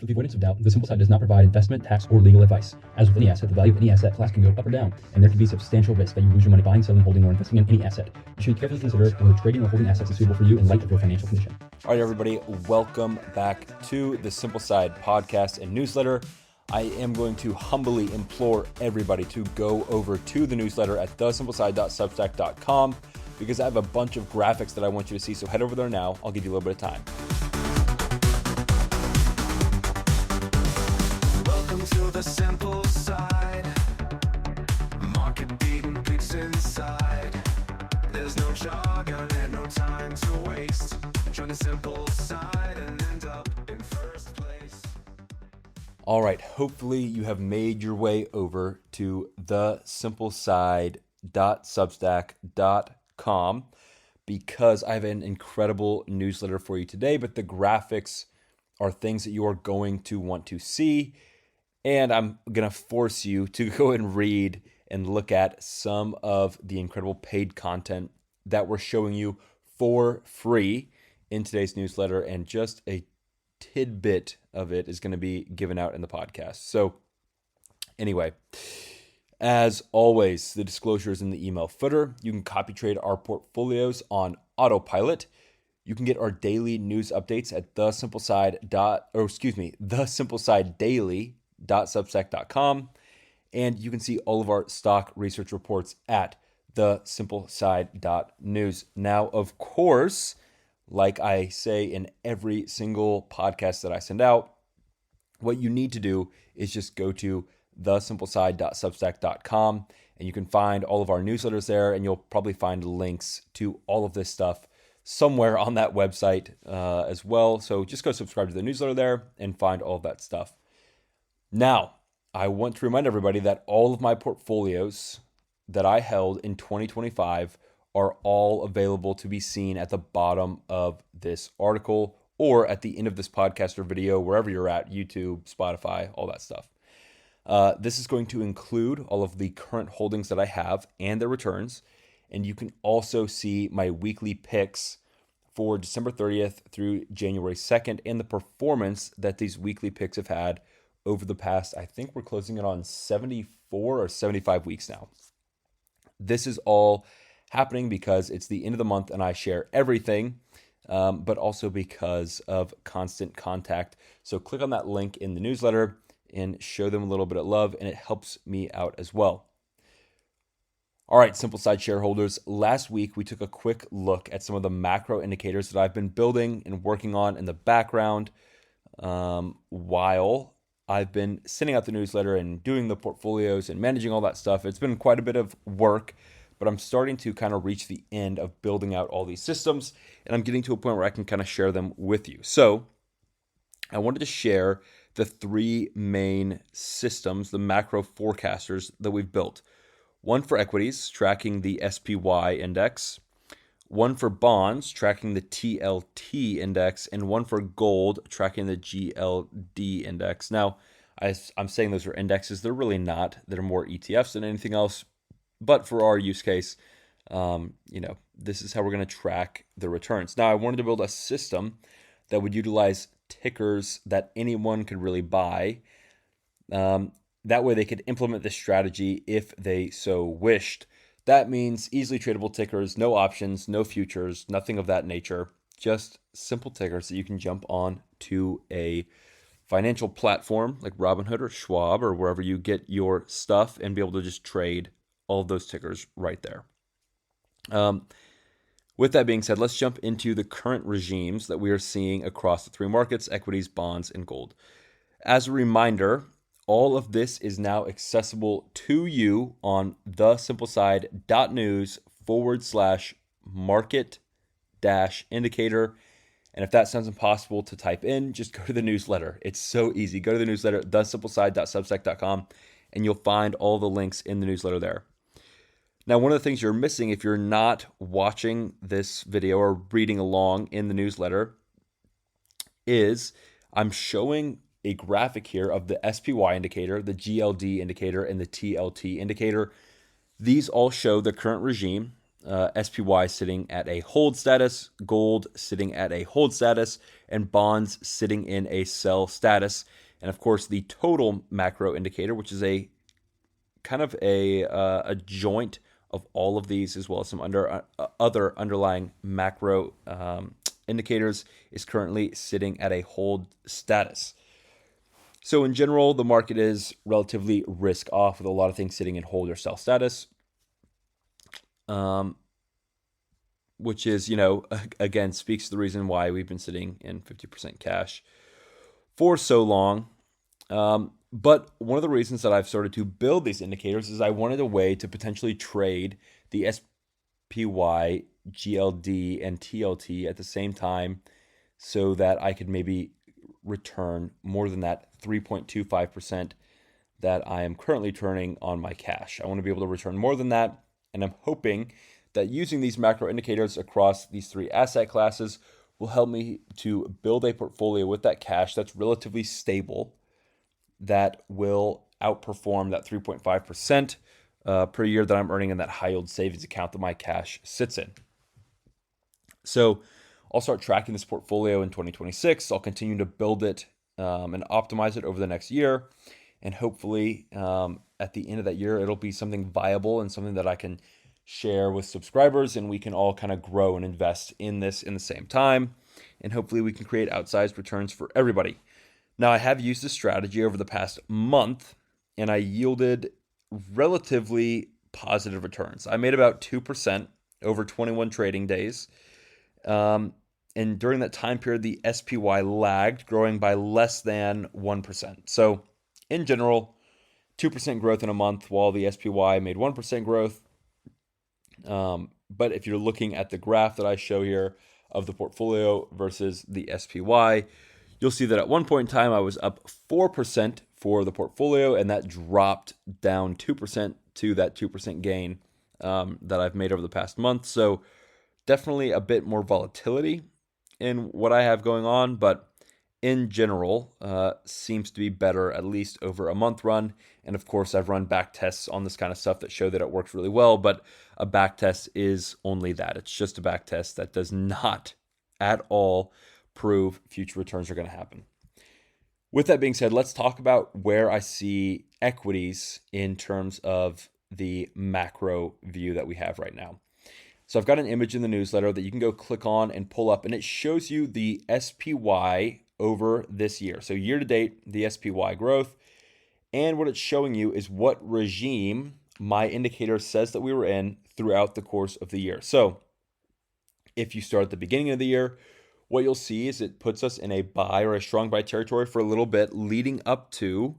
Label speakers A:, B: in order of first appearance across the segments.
A: For the avoidance of doubt, the Simple Side does not provide investment, tax, or legal advice. As with any asset, the value of any asset class can go up or down, and there can be substantial risk that you lose your money buying, selling, holding, or investing in any asset. You should carefully consider whether trading or holding assets is suitable for you in light of your financial condition.
B: All right, everybody, welcome back to the Simple Side podcast and newsletter. I am going to humbly implore everybody to go over to the newsletter at thesimpleside.substack.com because I have a bunch of graphics that I want you to see. So head over there now. I'll give you a little bit of time.
C: Welcome to the simple side. Market beating picks inside. There's no jargon and no time to waste. Join the simple side and end up in first place.
B: All right, hopefully you have made your way over to thesimpleside.substack.com because I have an incredible newsletter for you today, but the graphics are things that you are going to want to see, and I'm going to force you to go and read and look at some of the incredible paid content that we're showing you for free in today's newsletter, and just a tidbit of it is going to be given out in the podcast. So anyway, as always, the disclosure is in the email footer. You can copy trade our portfolios on autopilot. You can get our daily news updates at thesimplesidedaily.substack.com. And you can see all of our stock research reports at thesimpleside.news. Now, of course, like I say in every single podcast that I send out, what you need to do is just go to thesimpleside.substack.com and you can find all of our newsletters there, and you'll probably find links to all of this stuff somewhere on that website as well. So just go subscribe to the newsletter there and find all of that stuff. Now, I want to remind everybody that all of my portfolios that I held in 2025 are all available to be seen at the bottom of this article or at the end of this podcast or video, wherever you're at, YouTube, Spotify, all that stuff. This is going to include all of the current holdings that I have and their returns. And you can also see my weekly picks for December 30th through January 2nd and the performance that these weekly picks have had over the past, I think we're closing it on 74 or 75 weeks now. This is all happening because it's the end of the month and I share everything, but also because of constant contact. So click on that link in the newsletter and show them a little bit of love, and it helps me out as well. All right, Simple Side shareholders, last week we took a quick look at some of the macro indicators that I've been building and working on in the background while I've been sending out the newsletter and doing the portfolios and managing all that stuff. It's been quite a bit of work, but I'm starting to kind of reach the end of building out all these systems, and I'm getting to a point where I can kind of share them with you. So I wanted to share the three main systems, the macro forecasters that we've built. One for equities, tracking the SPY index. One for bonds, tracking the TLT index. And one for gold, tracking the GLD index. Now, I'm saying those are indexes. They're really not. They're more ETFs than anything else. But for our use case, this is how we're going to track the returns. Now, I wanted to build a system that would utilize tickers that anyone could really buy. That way they could implement this strategy if they so wished. That means easily tradable tickers, no options, no futures, nothing of that nature. Just simple tickers that you can jump on to a financial platform like Robinhood or Schwab or wherever you get your stuff and be able to just trade all of those tickers right there. With that being said, let's jump into the current regimes that we are seeing across the three markets: equities, bonds, and gold. As a reminder, all of this is now accessible to you on thesimpleside.news/market-indicator. And if that sounds impossible to type in, just go to the newsletter. It's so easy. Go to the newsletter, thesimpleside.substack.com, and you'll find all the links in the newsletter there. Now, one of the things you're missing if you're not watching this video or reading along in the newsletter is I'm showing a graphic here of the SPY indicator, the GLD indicator, and the TLT indicator. These all show the current regime. SPY sitting at a hold status, gold sitting at a hold status, and bonds sitting in a sell status. And of course, the total macro indicator, which is a kind of a joint of all of these, as well as some other underlying macro indicators, is currently sitting at a hold status. So in general, the market is relatively risk off with a lot of things sitting in hold or sell status, which is, again, speaks to the reason why we've been sitting in 50% cash for so long. But one of the reasons that I've started to build these indicators is I wanted a way to potentially trade the SPY, GLD, and TLT at the same time so that I could maybe return more than that 3.25% that I am currently turning on my cash. I want to be able to return more than that, and I'm hoping that using these macro indicators across these three asset classes will help me to build a portfolio with that cash that's relatively stable, that will outperform that 3.5% per year that I'm earning in that high yield savings account that my cash sits in. So I'll start tracking this portfolio in 2026. I'll continue to build it and optimize it over the next year. And hopefully at the end of that year, it'll be something viable and something that I can share with subscribers, and we can all kind of grow and invest in this in the same time. And hopefully we can create outsized returns for everybody. Now, I have used this strategy over the past month, and I yielded relatively positive returns. I made about 2% over 21 trading days. And during that time period, the SPY lagged, growing by less than 1%. So in general, 2% growth in a month while the SPY made 1% growth. But if you're looking at the graph that I show here of the portfolio versus the SPY, you'll see that at one point in time, I was up 4% for the portfolio, and that dropped down 2% to that 2% gain that I've made over the past month. So definitely a bit more volatility in what I have going on, but in general, seems to be better, at least over a month run. And of course, I've run back tests on this kind of stuff that show that it works really well, but a back test is only that. It's just a back test that does not at all prove future returns are going to happen. With that being said, let's talk about where I see equities in terms of the macro view that we have right now. So I've got an image in the newsletter that you can go click on and pull up, and it shows you the SPY over this year. So year to date, the SPY growth. And what it's showing you is what regime my indicator says that we were in throughout the course of the year. So if you start at the beginning of the year, what you'll see is it puts us in a buy or a strong buy territory for a little bit, leading up to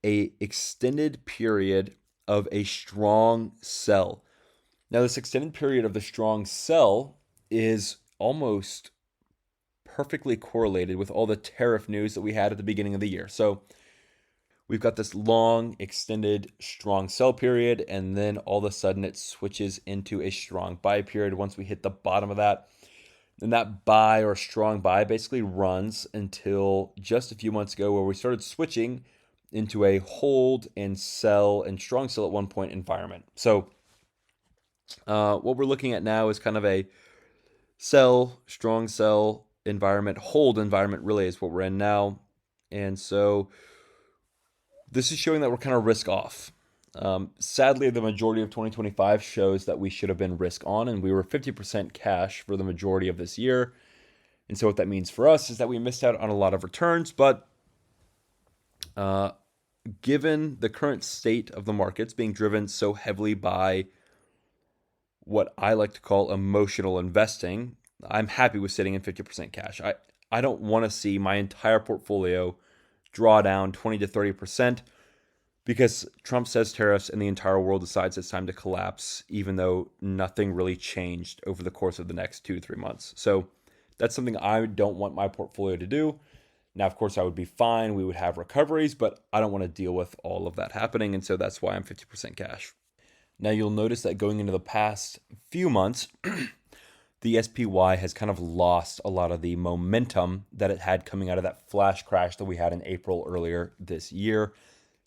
B: a extended period of a strong sell. Now, this extended period of the strong sell is almost perfectly correlated with all the tariff news that we had at the beginning of the year. So we've got this long, extended, strong sell period, and then all of a sudden it switches into a strong buy period once we hit the bottom of that. And that buy or strong buy basically runs until just a few months ago, where we started switching into a hold and sell and strong sell at one point environment. So what we're looking at now is kind of a sell, strong sell environment. Hold environment really is what we're in now. And so this is showing that we're kind of risk off. Sadly, the majority of 2025 shows that we should have been risk on, and we were 50% cash for the majority of this year. And so what that means for us is that we missed out on a lot of returns. But given the current state of the markets being driven so heavily by what I like to call emotional investing, I'm happy with sitting in 50% cash. I don't want to see my entire portfolio draw down 20 to 30% because Trump says tariffs and the entire world decides it's time to collapse, even though nothing really changed over the course of the next 2 to 3 months. So that's something I don't want my portfolio to do. Now, of course, I would be fine. We would have recoveries, but I don't want to deal with all of that happening. And so that's why I'm 50% cash. Now, you'll notice that going into the past few months, the SPY has kind of lost a lot of the momentum that it had coming out of that flash crash that we had in April earlier this year.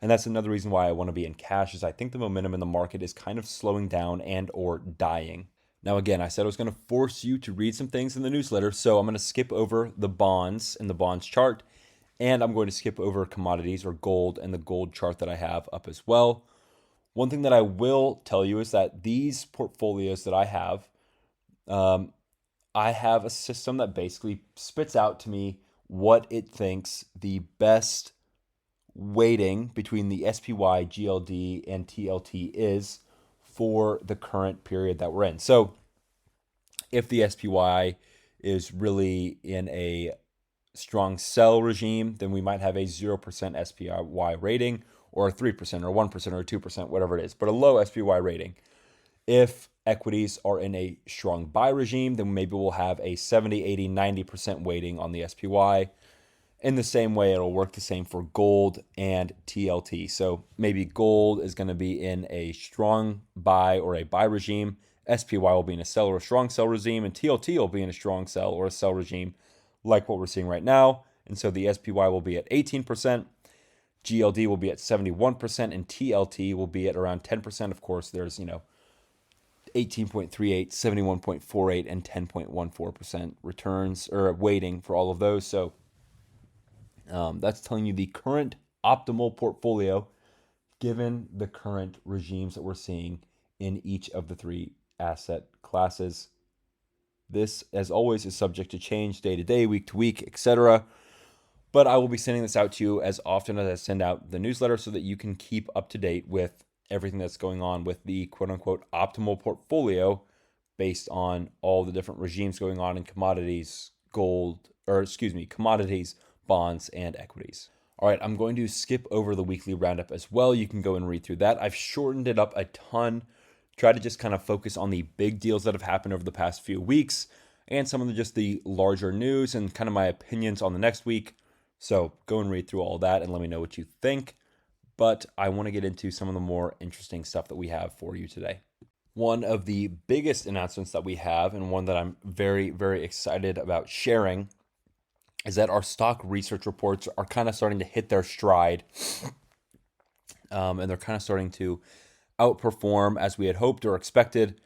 B: And that's another reason why I want to be in cash, is I think the momentum in the market is kind of slowing down and or dying. Now, again, I said I was going to force you to read some things in the newsletter, so I'm going to skip over the bonds and the bonds chart, and I'm going to skip over commodities or gold and the gold chart that I have up as well. One thing that I will tell you is that these portfolios that I have a system that basically spits out to me what it thinks the best weighting between the SPY, GLD, and TLT is for the current period that we're in. So if the SPY is really in a strong sell regime, then we might have a 0% SPY rating, or a 3% or 1% or 2%, whatever it is, but a low SPY rating. If equities are in a strong buy regime, then maybe we'll have a 70, 80, 90% weighting on the SPY. In the same way, it'll work the same for gold and TLT. So maybe gold is going to be in a strong buy or a buy regime. SPY will be in a sell or a strong sell regime, and TLT will be in a strong sell or a sell regime, like what we're seeing right now. And so the SPY will be at 18%, GLD will be at 71%, and TLT will be at around 10%. Of course, there's 18.38, 71.48, and 10.14% returns or weighting for all of those. So that's telling you the current optimal portfolio given the current regimes that we're seeing in each of the three asset classes. This, as always, is subject to change day to day, week to week, etc. But I will be sending this out to you as often as I send out the newsletter so that you can keep up to date with everything that's going on with the quote unquote optimal portfolio based on all the different regimes going on in commodities, commodities, bonds, and equities. All right, I'm going to skip over the weekly roundup as well. You can go and read through that. I've shortened it up a ton, try to just kind of focus on the big deals that have happened over the past few weeks and some of just the larger news and kind of my opinions on the next week. So go and read through all that and let me know what you think. But I want to get into some of the more interesting stuff that we have for you today. One of the biggest announcements that we have, and one that I'm very, very excited about sharing, is that our stock research reports are kind of starting to hit their stride, and they're kind of starting to outperform as we had hoped or expected,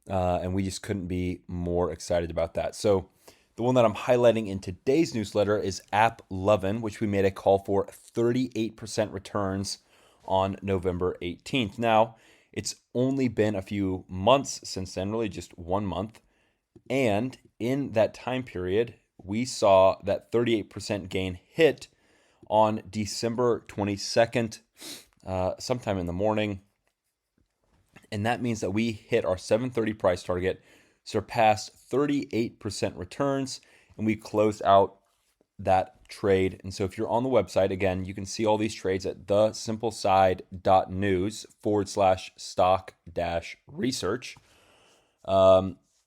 B: and we just couldn't be more excited about that. So the one that I'm highlighting in today's newsletter is AppLovin, which we made a call for 38% returns on November 18th. Now, it's only been a few months since then, really just 1 month, and in that time period, we saw that 38% gain hit on December 22nd, sometime in the morning. And that means that we hit our 730 price target, surpassed 38% returns, and we closed out that trade. And so if you're on the website, again, you can see all these trades at thesimpleside.news/stock-research.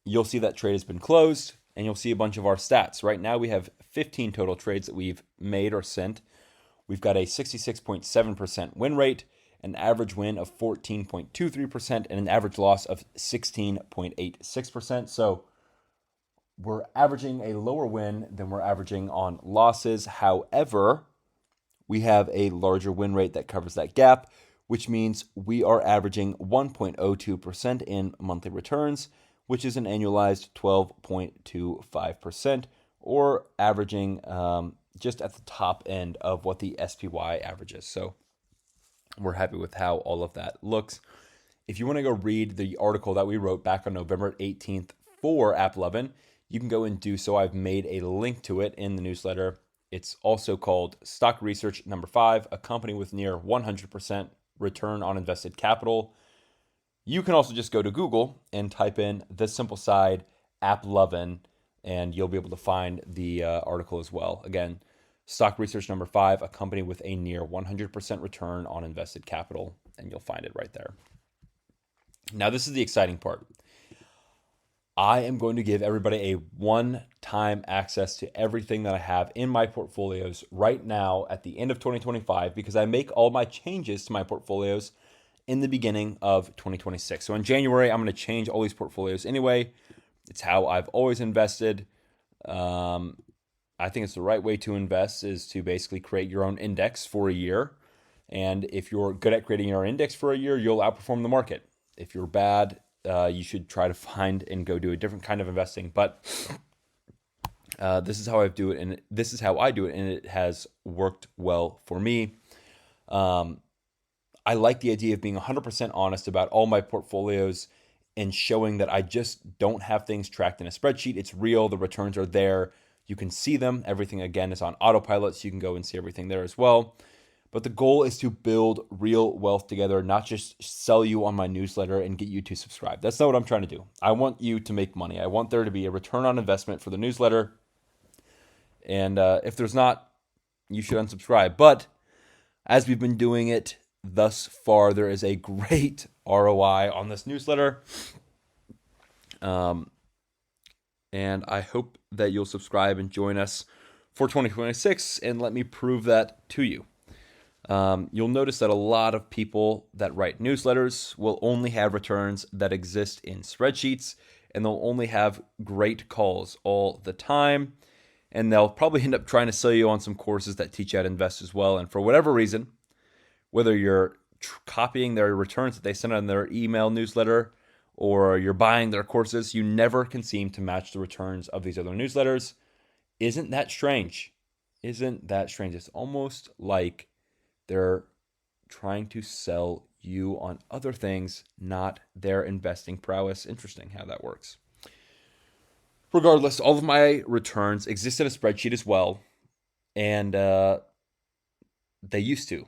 B: You'll see that trade has been closed, and you'll see a bunch of our stats. Right now, we have 15 total trades that we've made or sent. We've got a 66.7% win rate, an average win of 14.23%, and an average loss of 16.86%. So we're averaging a lower win than we're averaging on losses. However, we have a larger win rate that covers that gap, which means we are averaging 1.02% in monthly returns, which is an annualized 12.25%, or averaging just at the top end of what the SPY averages. So we're happy with how all of that looks. If you want to go read the article that we wrote back on November 18th for AppLovin, you can go and do so. I've made a link to it in the newsletter. It's also called Stock Research Number 5, a company with near 100% return on invested capital. You can also just go to Google and type in The Simple Side AppLovin, and you'll be able to find the article as well. Again, Stock Research Number 5, a company with a near 100% return on invested capital, and you'll find it right there. Now, this is the exciting part. I am going to give everybody a one-time access to everything that I have in my portfolios right now at the end of 2025, because I make all my changes to my portfolios in the beginning of 2026. So in January, I'm going to change all these portfolios anyway. It's how I've always invested. I think it's the right way to invest, is to basically create your own index for a year And if you're good at creating your index for a year, you'll outperform the market. If you're bad, you should try to find and go do a different kind of investing. But this is how I do it, and this is how I do it, and it has worked well for me. I like the idea of being 100% honest about all my portfolios and showing that I just don't have things tracked in a spreadsheet. It's real. The returns are there. You can see them. Everything, again, is on autopilot, so you can go and see everything there as well. But the goal is to build real wealth together, not just sell you on my newsletter and get you to subscribe. That's not what I'm trying to do. I want you to make money. I want there to be a return on investment for the newsletter. And if there's not, you should unsubscribe. But as we've been doing it thus far, there is a great ROI on this newsletter. And I hope that you'll subscribe and join us for 2026 and let me prove that to you. You'll notice that a lot of people that write newsletters will only have returns that exist in spreadsheets, and they'll only have great calls all the time. And they'll probably end up trying to sell you on some courses that teach you how to invest as well. And for whatever reason, whether you're copying their returns that they send on their email newsletter or you're buying their courses, you never can seem to match the returns of these other newsletters. Isn't that strange? Isn't that strange? It's almost like they're trying to sell you on other things, not their investing prowess. Interesting how that works. Regardless, all of my returns exist in a spreadsheet as well, and they used to.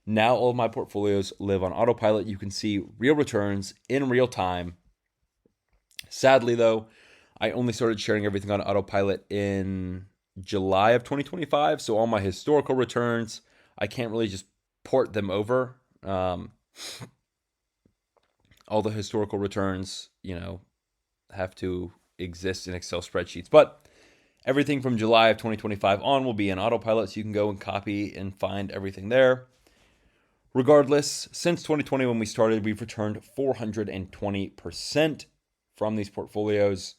B: Now all of my portfolios live on autopilot. You can see real returns in real time. Sadly, though, I only started sharing everything on autopilot in July of 2025, so all my historical returns, I can't really just port them over. All the historical returns, have to exist in Excel spreadsheets. But everything from July of 2025 on will be in autopilot, so you can go and copy and find everything there. Regardless, since 2020 when we started, we've returned 420% from these portfolios.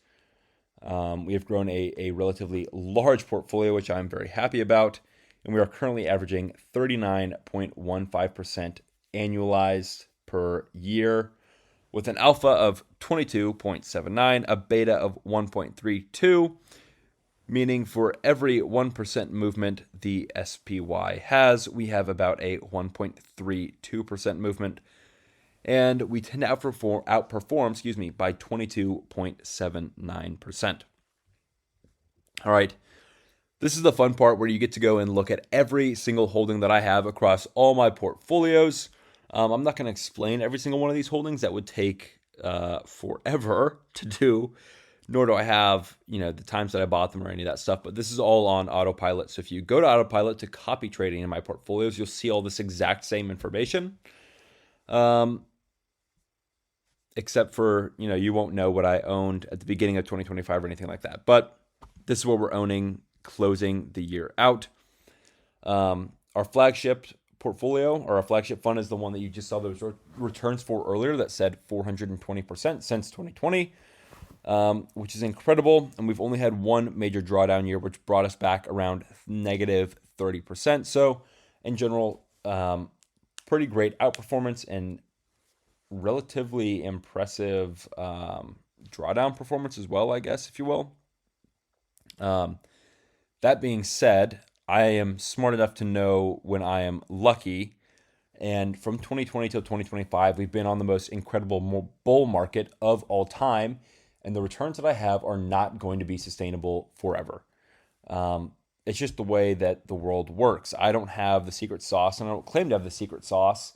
B: We have grown a relatively large portfolio, which I'm very happy about. And we are currently averaging 39.15% annualized per year, with an alpha of 22.79, a beta of 1.32, meaning for every 1% movement the SPY has, we have about a 1.32% movement. And we tend to outperform by 22.79%. All right. This is the fun part where you get to go and look at every single holding that I have across all my portfolios. I'm not going to explain every single one of these holdings. That would take forever to do, nor do I have, the times that I bought them or any of that stuff. But this is all on autopilot. So if you go to autopilot to copy trading in my portfolios, you'll see all this exact same information. Except for, you won't know what I owned at the beginning of 2025 or anything like that. But this is what we're owning closing the year out. Our flagship portfolio or our flagship fund is the one that you just saw those returns for earlier that said 420% since 2020, which is incredible. And we've only had one major drawdown year, which brought us back around negative 30%. So in general, pretty great outperformance and relatively impressive drawdown performance as well, I guess, if you will. That being said, I am smart enough to know when I am lucky. And from 2020 till 2025, we've been on the most incredible bull market of all time. And the returns that I have are not going to be sustainable forever. It's just the way that the world works. I don't have the secret sauce, and I don't claim to have the secret sauce.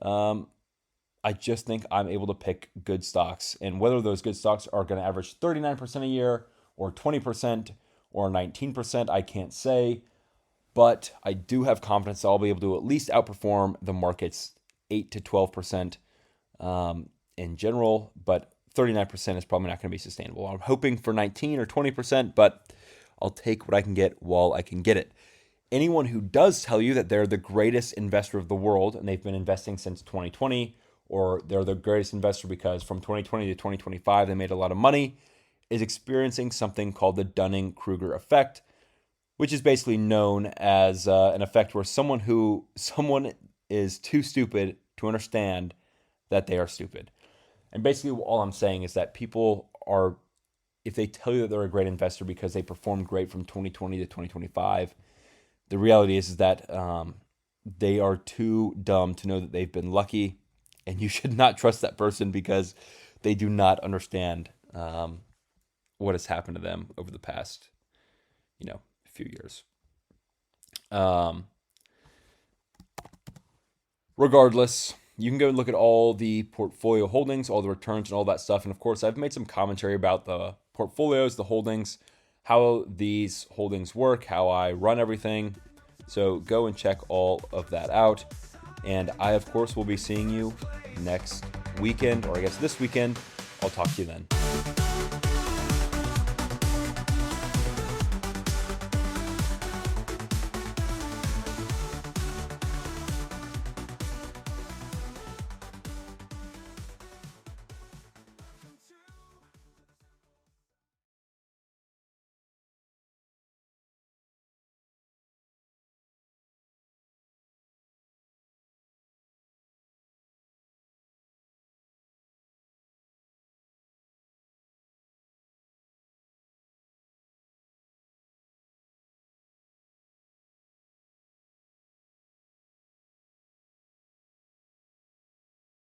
B: I just think I'm able to pick good stocks. And whether those good stocks are going to average 39% a year or 20% or 19%, I can't say. But I do have confidence that I'll be able to at least outperform the market's 8 to 12% in general. But 39% is probably not going to be sustainable. I'm hoping for 19 or 20%, but I'll take what I can get while I can get it. Anyone who does tell you that they're the greatest investor of the world and they've been investing since 2020, or they're the greatest investor because from 2020 to 2025 they made a lot of money, is experiencing something called the Dunning-Kruger effect, which is basically known as an effect where someone is too stupid to understand that they are stupid. And basically all I'm saying is that people are, if they tell you that they're a great investor because they performed great from 2020 to 2025, the reality is that they are too dumb to know that they've been lucky, and you should not trust that person because they do not understand what has happened to them over the past, few years. Regardless, you can go and look at all the portfolio holdings, all the returns and all that stuff. And of course, I've made some commentary about the portfolios, the holdings, how these holdings work, how I run everything. So go and check all of that out. And I, of course, will be seeing you next weekend, or I guess this weekend. I'll talk to you then.